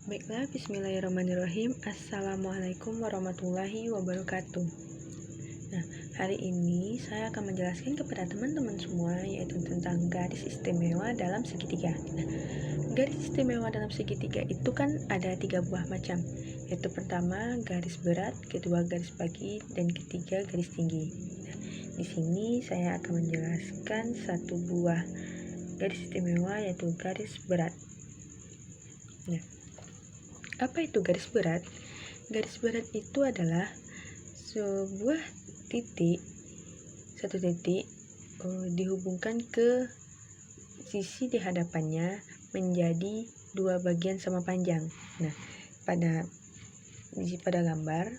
Baiklah, bismillahirrahmanirrahim. Assalamualaikum warahmatullahi wabarakatuh. Nah, hari ini saya akan menjelaskan kepada teman-teman semua yaitu tentang garis istimewa dalam segitiga. Nah, garis istimewa dalam segitiga itu kan ada 3 buah macam, yaitu pertama garis berat, kedua garis bagi, dan ketiga garis tinggi. Nah, di sini saya akan menjelaskan satu buah garis istimewa yaitu garis berat. Nah, apa itu garis berat? Garis berat itu adalah sebuah satu titik dihubungkan ke sisi di hadapannya menjadi dua bagian sama panjang. Nah, pada gambar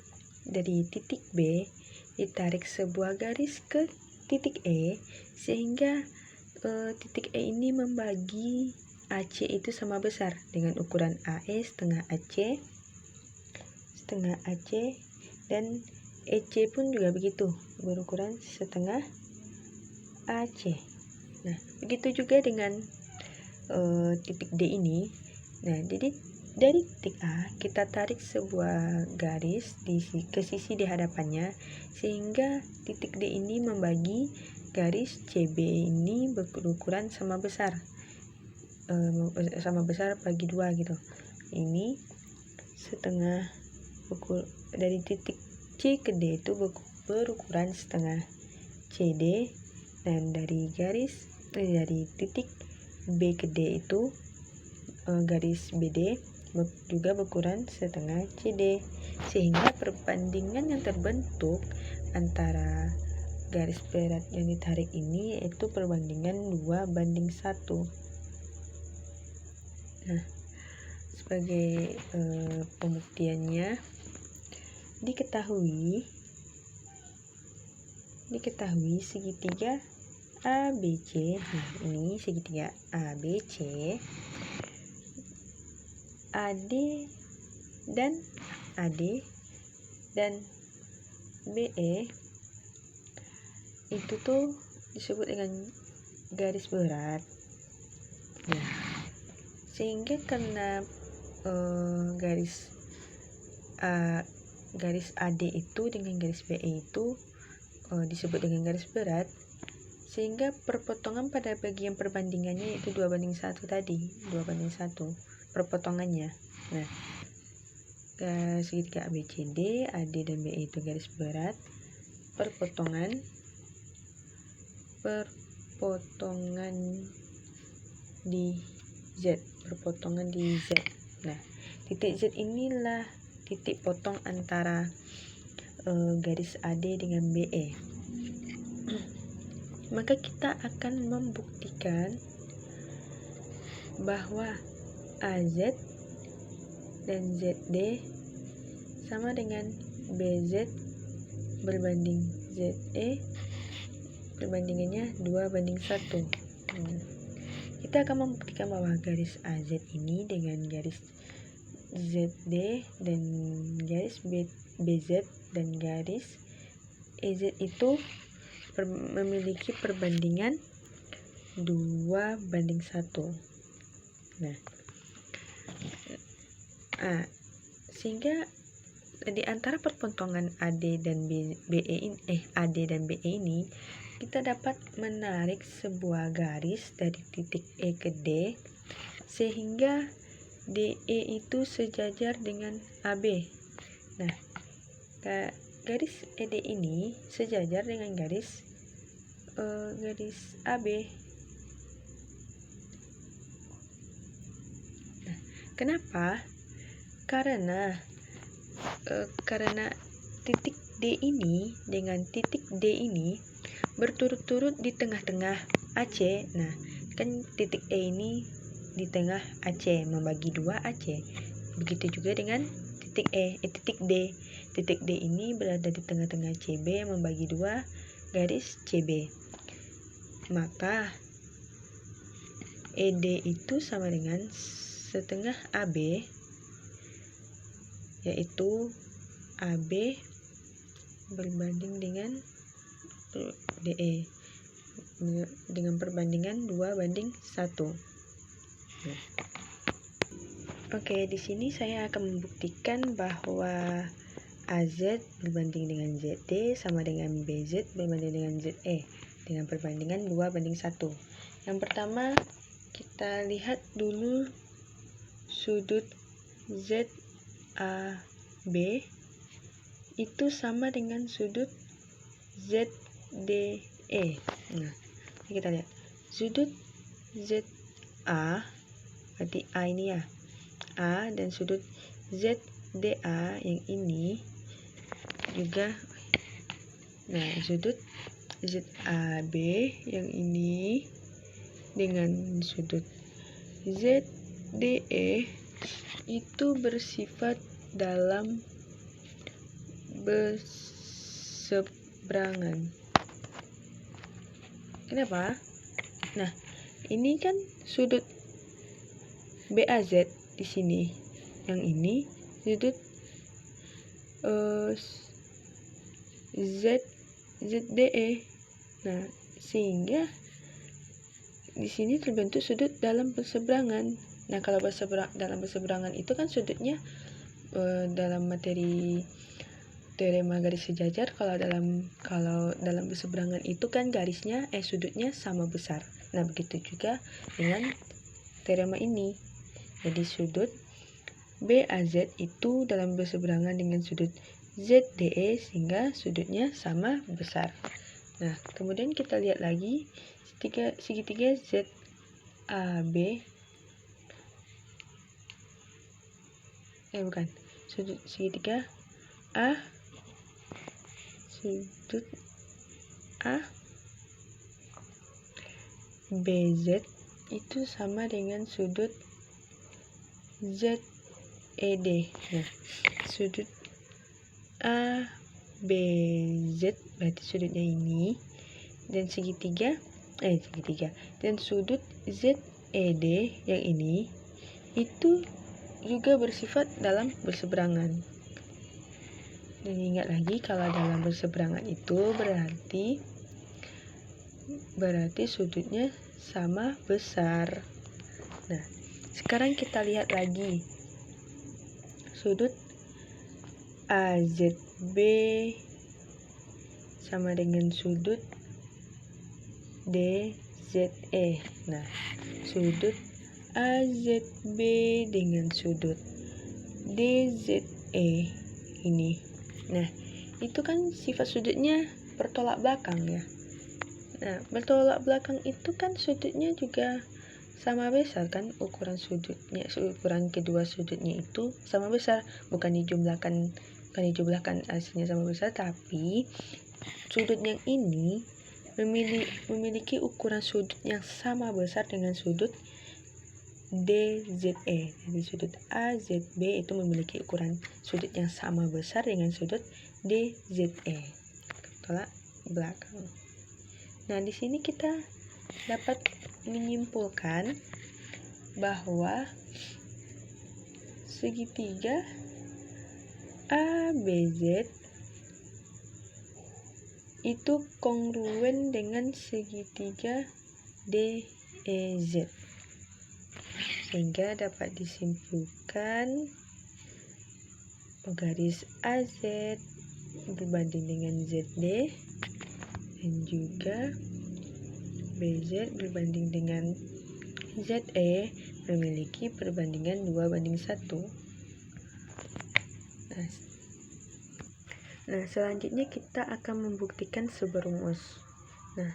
dari titik B ditarik sebuah garis ke titik E sehingga titik E ini membagi AC itu sama besar dengan ukuran AE setengah AC dan EC pun juga begitu, berukuran setengah AC. Nah, begitu juga dengan titik D ini. Nah, jadi dari titik A kita tarik sebuah garis ke sisi di hadapannya sehingga titik D ini membagi garis CB ini berukuran sama besar bagi 2 gitu. Ini setengah dari titik C ke D itu berukuran setengah CD, dan dari titik B ke D itu garis BD juga berukuran setengah CD, sehingga perbandingan yang terbentuk antara garis berat yang ditarik ini yaitu perbandingan 2:1. Nah, sebagai pembuktiannya diketahui segitiga ABC. Nah, ini segitiga ABC, AD dan BE itu tuh disebut dengan garis berat. Nah, sehingga karena garis AD itu dengan garis BE itu disebut dengan garis berat, sehingga perpotongan pada bagian perbandingannya yaitu 2:1 tadi, 2:1 perpotongannya. Nah, segitiga ABCD, AD dan BE itu garis berat, perpotongan di Z. Nah, titik Z inilah titik potong antara garis AD dengan BE. Maka kita akan membuktikan bahwa AZ dan ZD sama dengan BZ berbanding ZE, perbandingannya 2:1. Kita akan membuktikan bahwa garis AZ ini dengan garis ZD dan garis BZ dan garis EZ itu memiliki perbandingan 2:1. Nah, sehingga di antara perpotongan AD dan BE ini kita dapat menarik sebuah garis dari titik E ke D sehingga DE itu sejajar dengan AB. Nah, garis ED ini sejajar dengan garis AB. Nah, kenapa? Karena titik D ini dengan titik D ini berturut-turut di tengah-tengah AC. Nah, kan titik E ini di tengah AC, membagi 2 AC. Begitu juga dengan titik D. Titik D ini berada di tengah-tengah CB membagi 2 garis CB. Maka ED itu sama dengan setengah AB, yaitu AB berbanding dengan DE dengan perbandingan 2:1. Oke, di sini saya akan membuktikan bahwa AZ berbanding dengan ZD sama dengan BZ berbanding dengan ZE dengan perbandingan 2:1. Yang pertama, kita lihat dulu sudut ZAB itu sama dengan sudut ZDE. Nah, ini kita lihat sudut ZA, berarti A ini ya, A, dan sudut ZDA yang ini juga. Nah, sudut ZAB yang ini dengan sudut ZDE itu bersifat dalam berseberangan. Kenapa? Nah, ini kan sudut BAZ di sini. Yang ini sudut ZDE. Nah, sehingga di sini terbentuk sudut dalam berseberangan. Nah, kalau dalam berseberangan itu kan sudutnya dalam materi teorema garis sejajar, kalau dalam berseberangan itu kan garisnya sudutnya sama besar. Nah, begitu juga dengan teorema ini. Jadi sudut BAZ itu dalam berseberangan dengan sudut ZDE sehingga sudutnya sama besar. Nah, kemudian kita lihat lagi segitiga ZAB. Sudut segitiga A, sudut A BZ itu sama dengan sudut ZED. Nah, sudut A BZ berarti sudutnya ini, dan segitiga dan sudut ZED yang ini itu juga bersifat dalam berseberangan. Dan ingat lagi, kalau dalam berseberangan itu berarti sudutnya sama besar. Nah, sekarang kita lihat lagi sudut AZB sama dengan sudut DZE. Nah, sudut AZB dengan sudut DZE ini. Nah, itu kan sifat sudutnya bertolak belakang ya. Nah, bertolak belakang itu kan sudutnya juga sama besar kan, ukuran kedua sudutnya itu sama besar, bukan dijumlahkan hasilnya sama besar, tapi sudut yang ini memiliki ukuran sudut yang sama besar dengan sudut DZE. Jadi sudut AZB itu memiliki ukuran sudut yang sama besar dengan sudut DZE. Tolak belakang. Nah, di sini kita dapat menyimpulkan bahwa segitiga ABZ itu kongruen dengan segitiga DEZ, sehingga dapat disimpulkan garis AZ berbanding dengan ZD dan juga BZ berbanding dengan ZE memiliki perbandingan 2:1. Nah, selanjutnya kita akan membuktikan subrumus. Nah,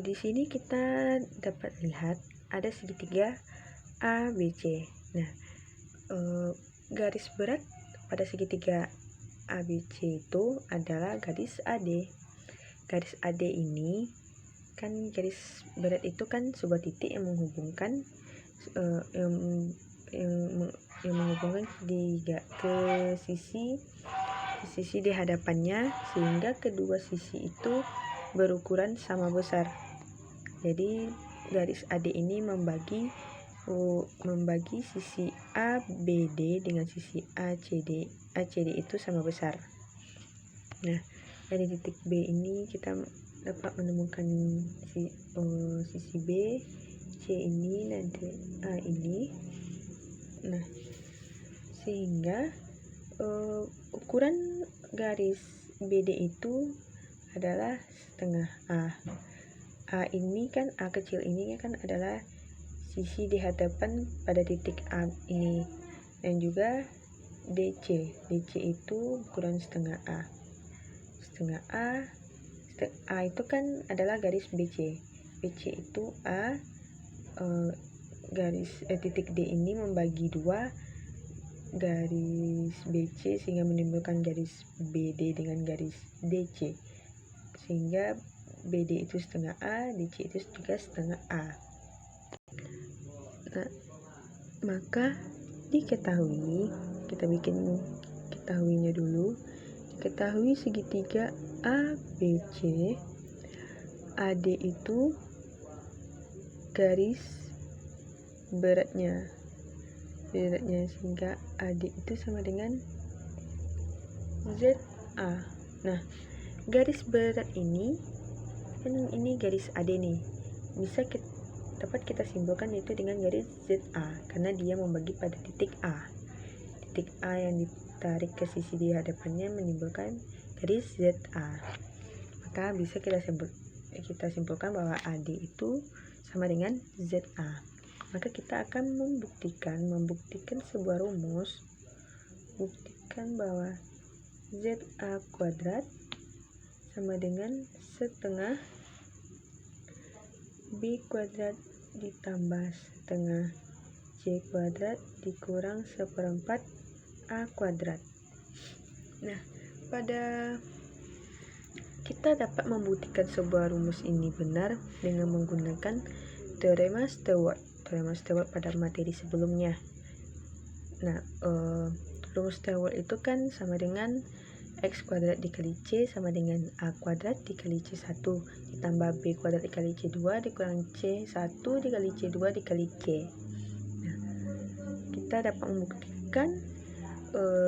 di sini kita dapat lihat ada segitiga ABC. Nah, garis berat pada segitiga ABC itu adalah garis AD. Garis AD ini kan, garis berat itu kan sebuah titik yang menghubungkan ke sisi di hadapannya, sehingga kedua sisi itu berukuran sama besar. Jadi garis AD ini membagi sisi ABD dengan sisi ACD itu sama besar. Nah, dari titik B ini kita dapat menemukan sisi B, C ini nanti A ini. Nah, sehingga ukuran garis BD itu adalah setengah A. A ini kan, A kecil ini kan adalah sisi di hadapan pada titik A ini, dan juga DC itu ukuran setengah A. Setengah A itu kan adalah garis BC itu A, titik D ini membagi dua garis BC sehingga menimbulkan garis BD dengan garis DC, sehingga BD itu setengah A, DC itu juga setengah A. Nah, maka diketahui, kita bikin ketahuinya dulu. Diketahui segitiga ABC, AD itu garis beratnya, sehingga AD itu sama dengan ZA. Nah, garis berat ini kan ini garis AD nih, dapat kita simpulkan yaitu dengan garis ZA, karena dia membagi pada titik A. Titik A yang ditarik ke sisi di hadapannya menimbulkan garis ZA. Maka bisa kita simpulkan bahwa AD itu sama dengan ZA. Maka kita akan membuktikan sebuah rumus, buktikan bahwa ZA kuadrat sama dengan setengah B kuadrat ditambah setengah C kuadrat dikurang 1/4 A kuadrat. Nah, kita dapat membuktikan sebuah rumus ini benar dengan menggunakan teorema Stewart pada materi sebelumnya. Nah, rumus Stewart itu kan sama dengan X kuadrat dikali C sama dengan A kuadrat dikali C1 ditambah B kuadrat dikali C2 dikurang C1 dikali C2 dikali C. Nah, kita dapat membuktikan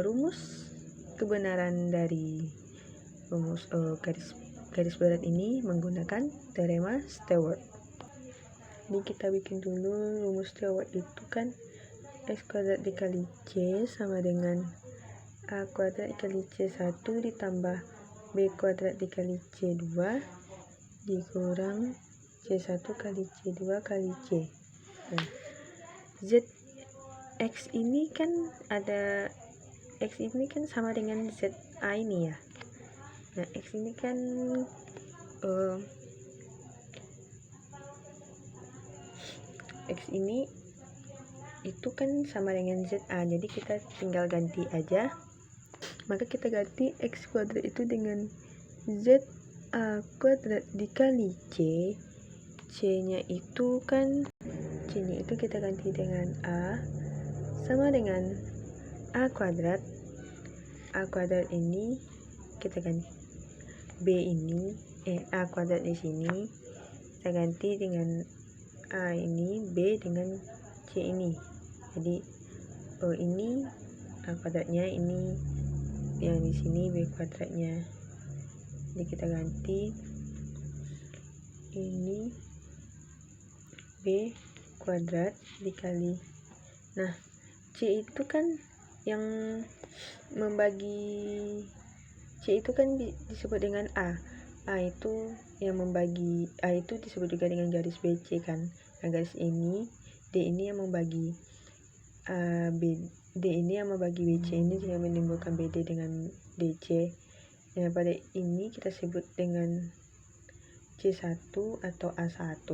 rumus kebenaran dari rumus garis berat ini menggunakan teorema Stewart. Ini kita bikin dulu rumus Stewart itu kan X kuadrat dikali C sama dengan A kuadrat dikali C1 ditambah B kuadrat dikali C2 dikurang C1 kali C2 kali C. Nah, X ini kan sama dengan ZA ini ya. Nah, X ini kan X ini itu kan sama dengan ZA, jadi kita tinggal ganti aja. Maka kita ganti X kuadrat itu dengan ZA kuadrat dikali C. C-nya itu kita ganti dengan A sama dengan A kuadrat. A kuadrat ini kita ganti A kuadrat di sini kita ganti dengan A ini, B dengan C ini. Jadi ini A kuadratnya, ini yang di sini B kuadratnya. Jadi kita ganti ini B kuadrat dikali. Nah, C itu kan yang membagi C itu kan disebut dengan A. A itu yang membagi, A itu disebut juga dengan garis BC kan. Nah, garis ini D ini yang membagi D ini yang membagi BC ini sehingga menimbulkan BD dengan DC. Nah, pada ini kita sebut dengan C1 atau A1.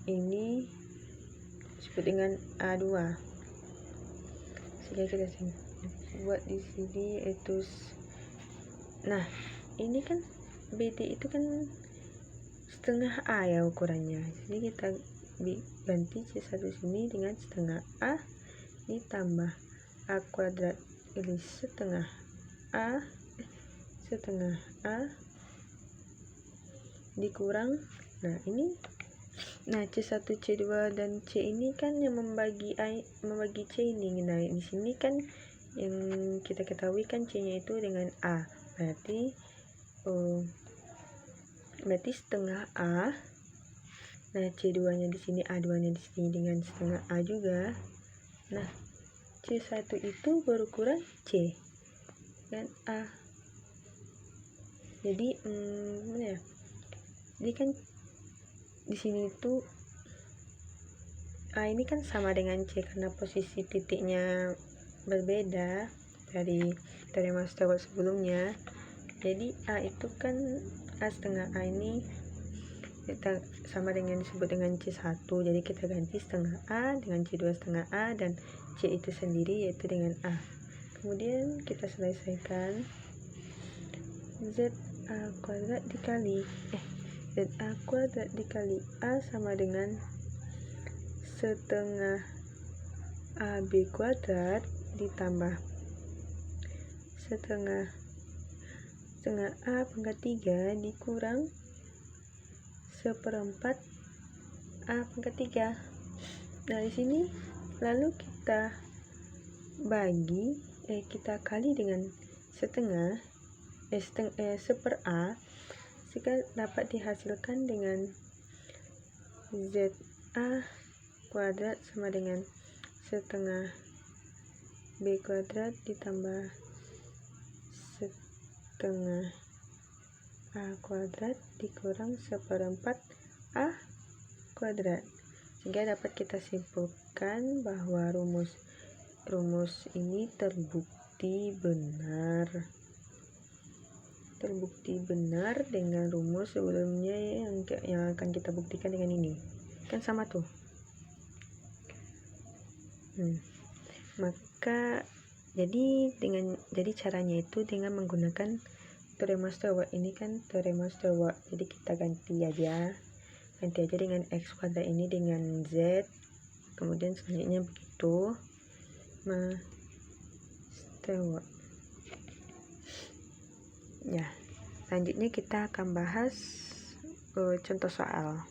Ini disebut dengan A2. Sehingga kita buat di sini itu. Nah, ini kan BD itu kan setengah A ya ukurannya. Jadi kita ganti C1 sini dengan setengah A ditambah A kuadrat ini setengah A dikurang. Nah, C1, C2 dan C ini kan yang membagi C ini. Nah, di sini kan yang kita ketahui kan C-nya itu dengan A. Berarti setengah A Nah, C2 nya di sini, A2 nya di sini dengan setengah A juga. Nah, C1 itu berukuran C dan A. Jadi mana ya? Jadi kan di sini itu A ini kan sama dengan C karena posisi titiknya berbeda dari teorema Stewart sebelumnya. Jadi A itu kan A setengah A ini kita sama dengan disebut dengan C1, jadi kita ganti setengah A dengan C2 setengah A, dan C itu sendiri yaitu dengan A. Kemudian kita selesaikan ZA kuadrat dikali ZA kuadrat dikali A sama dengan setengah AB kuadrat ditambah setengah A pangkat 3 dikurang seperempat A pangkat 3. Nah, di sini lalu kita kali dengan setengah seper A, sehingga dapat dihasilkan dengan ZA kuadrat sama dengan setengah B kuadrat ditambah setengah A kuadrat dikurang seperempat A kuadrat, sehingga dapat kita simpulkan bahwa rumus ini terbukti benar dengan rumus sebelumnya yang akan kita buktikan dengan ini. Kan sama tuh. Maka jadi caranya itu dengan menggunakan teorema Stewart. Ini kan teorema Stewart, jadi kita ganti aja dengan X kuadrat ini dengan Z, kemudian selanjutnya begitu Stewart. Ya, selanjutnya kita akan bahas contoh soal.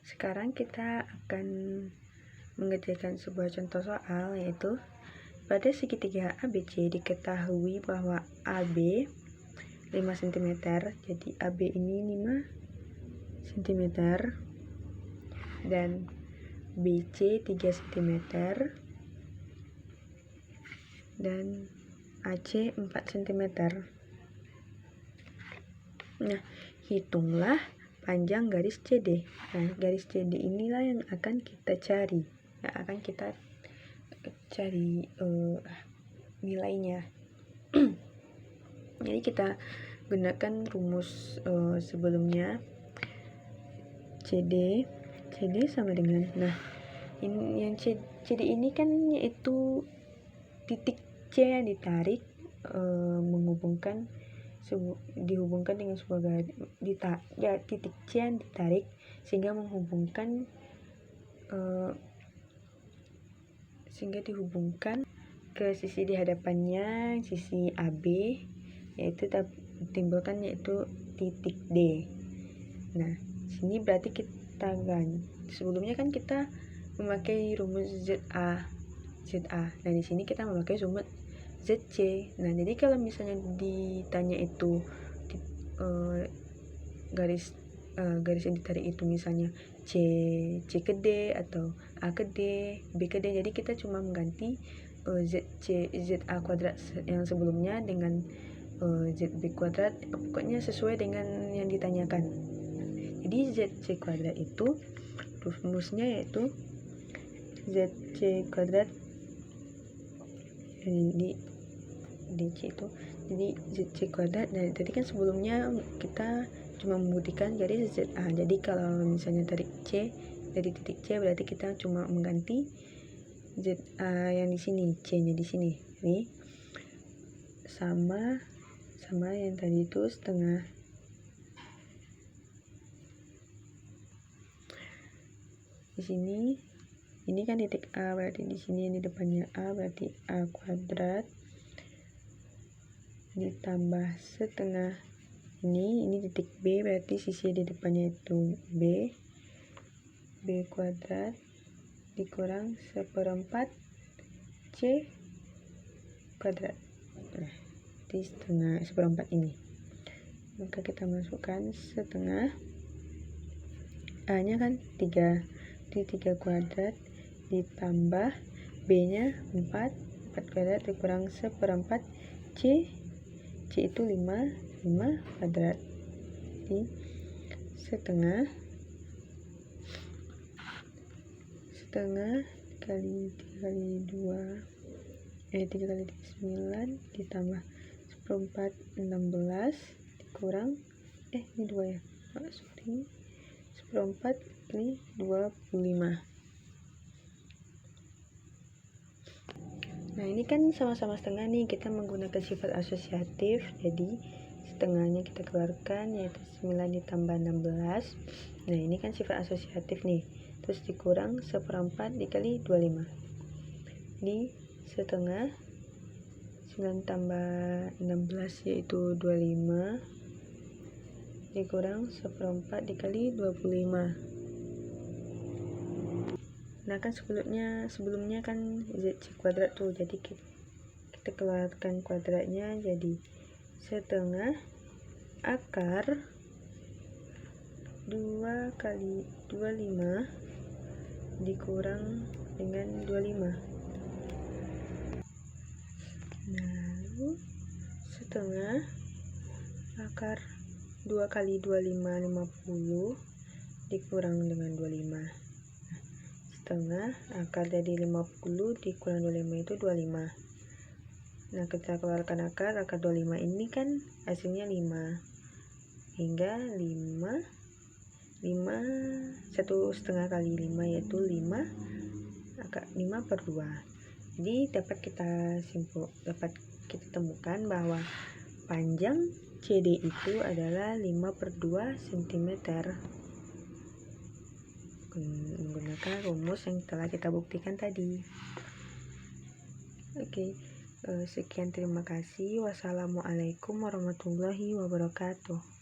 Sekarang kita akan mengerjakan sebuah contoh soal, yaitu pada segitiga ABC diketahui bahwa AB 5 cm, jadi AB ini 5 cm dan BC 3 cm dan AC 4 cm. Nah, hitunglah panjang garis CD. Nah, garis CD inilah yang akan kita cari. Nilainya. Jadi kita gunakan rumus sebelumnya. CD sama dengan, nah ini yang CD ini kan yaitu titik C yang ditarik dihubungkan dengan sebuah garis, titik C yang ditarik sehingga dihubungkan ke sisi di hadapannya, sisi AB, yaitu timbulkan yaitu titik D. Nah, sini berarti kita sebelumnya kan kita memakai rumus ZA. Nah, di sini kita memakai rumus ZC. Nah, jadi kalau misalnya ditanya itu garis yang ditarik itu misalnya C ke D atau A ke D, B ke D, jadi kita cuma mengganti ZA kuadrat yang sebelumnya dengan ZB kuadrat, pokoknya sesuai dengan yang ditanyakan. Jadi ZC kuadrat itu rumusnya yaitu ZC kuadrat di DC itu, jadi ZC kuadrat. Nah, tadi kan sebelumnya kita cuma membuktikan garis ZA, jadi kalau misalnya dari titik C berarti kita cuma mengganti ZA yang di sini, C nya di sini, ini sama yang tadi itu setengah di sini. Ini kan titik A, berarti di sini yang di depannya A berarti A kuadrat ditambah setengah ini titik B, berarti sisi di depannya itu B kuadrat dikurang seperempat C kuadrat. Nah, di seperempat ini, maka kita masukkan setengah A nya kan 3, di 3 kuadrat ditambah B nya 4 kuadrat dikurang 1/4 C itu 5 kuadrat, jadi setengah kali 3 kali 2 3 kali 3 9 ditambah 1/4 16 dikurang ini 2 ya, sorry, 1/4 ini 25. Nah ini kan sama-sama setengah nih, kita menggunakan sifat asosiatif, jadi setengahnya kita keluarkan yaitu 9 ditambah 16. Nah ini kan sifat asosiatif nih, terus dikurang 1/4 dikali 25, di setengah 9 tambah 16 yaitu 25 dikurang 1/4 dikali 25. Nah kan sebelumnya kan ZC kuadrat tuh, jadi kita keluarkan kuadratnya jadi setengah akar 2 kali 25 dikurang dengan 25. Lalu setengah akar 2 kali 25 50 dikurang dengan 25. Setengah akar dari 50 dikurang 25 itu 25. Nah kita keluarkan akar 25 ini kan hasilnya 5, hingga 1/2 kali 5 yaitu 5/2. Jadi dapat kita temukan bahwa panjang CD itu adalah 5/2 cm menggunakan rumus yang telah kita buktikan tadi. Oke, sekian, terima kasih. Wassalamualaikum warahmatullahi wabarakatuh.